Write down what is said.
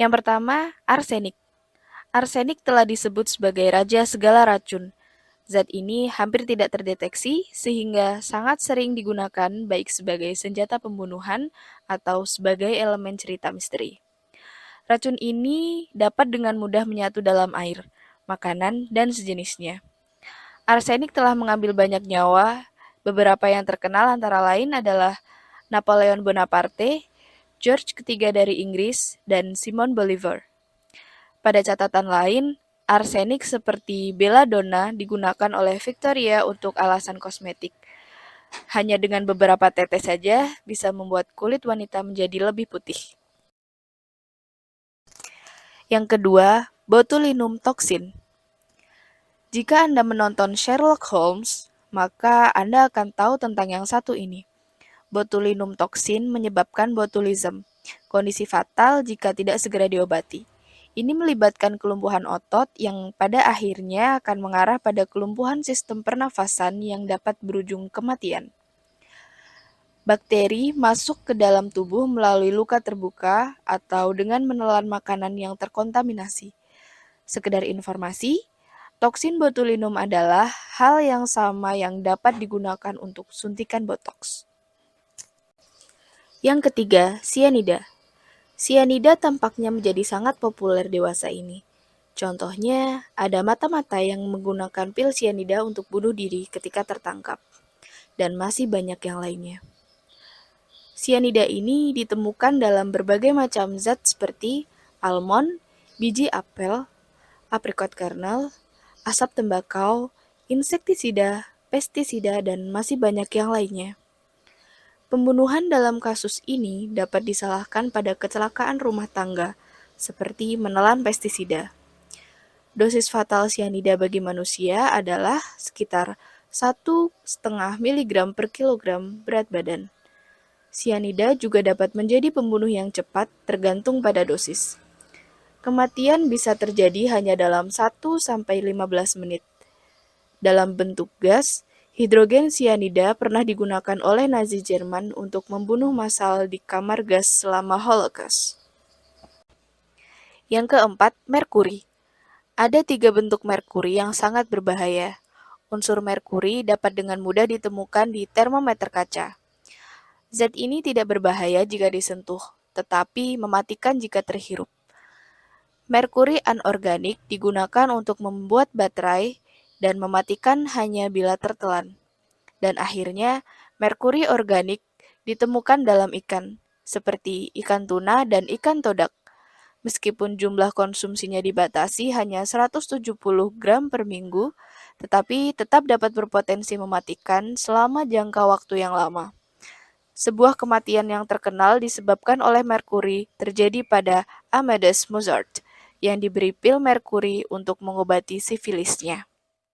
Yang pertama, arsenik. Arsenik telah disebut sebagai raja segala racun. Zat ini hampir tidak terdeteksi sehingga sangat sering digunakan baik sebagai senjata pembunuhan atau sebagai elemen cerita misteri. Racun ini dapat dengan mudah menyatu dalam air, makanan, dan sejenisnya. Arsenik telah mengambil banyak nyawa. Beberapa yang terkenal antara lain adalah Napoleon Bonaparte, George ketiga dari Inggris, dan Simon Bolivar. Pada catatan lain, arsenik seperti belladonna digunakan oleh Victoria untuk alasan kosmetik. Hanya dengan beberapa tetes saja bisa membuat kulit wanita menjadi lebih putih. Yang kedua, botulinum toxin. Jika Anda menonton Sherlock Holmes, maka Anda akan tahu tentang yang satu ini. Botulinum toxin menyebabkan botulism, kondisi fatal jika tidak segera diobati. Ini melibatkan kelumpuhan otot yang pada akhirnya akan mengarah pada kelumpuhan sistem pernafasan yang dapat berujung kematian. Bakteri masuk ke dalam tubuh melalui luka terbuka atau dengan menelan makanan yang terkontaminasi. Sekedar informasi, toksin botulinum adalah hal yang sama yang dapat digunakan untuk suntikan botox. Yang ketiga, sianida. Sianida tampaknya menjadi sangat populer dewasa ini. Contohnya, ada mata-mata yang menggunakan pil sianida untuk bunuh diri ketika tertangkap, dan masih banyak yang lainnya. Sianida ini ditemukan dalam berbagai macam zat seperti almond, biji apel, aprikot kernel, asap tembakau, insektisida, pestisida, dan masih banyak yang lainnya. Pembunuhan dalam kasus ini dapat disalahkan pada kecelakaan rumah tangga, seperti menelan pestisida. Dosis fatal sianida bagi manusia adalah sekitar 1,5 mg per kilogram berat badan. Sianida juga dapat menjadi pembunuh yang cepat tergantung pada dosis. Kematian bisa terjadi hanya dalam 1-15 menit. Dalam bentuk gas, hidrogen sianida pernah digunakan oleh Nazi Jerman untuk membunuh massal di kamar gas selama Holocaust. Yang keempat, merkuri. Ada 3 bentuk merkuri yang sangat berbahaya. Unsur merkuri dapat dengan mudah ditemukan di termometer kaca. Zat ini tidak berbahaya jika disentuh, tetapi mematikan jika terhirup. Merkuri anorganik digunakan untuk membuat baterai dan mematikan hanya bila tertelan. Dan akhirnya, merkuri organik ditemukan dalam ikan, seperti ikan tuna dan ikan todak. Meskipun jumlah konsumsinya dibatasi hanya 170 gram per minggu, tetapi tetap dapat berpotensi mematikan selama jangka waktu yang lama. Sebuah kematian yang terkenal disebabkan oleh merkuri terjadi pada Amadeus Mozart, yang diberi pil merkuri untuk mengobati sifilisnya.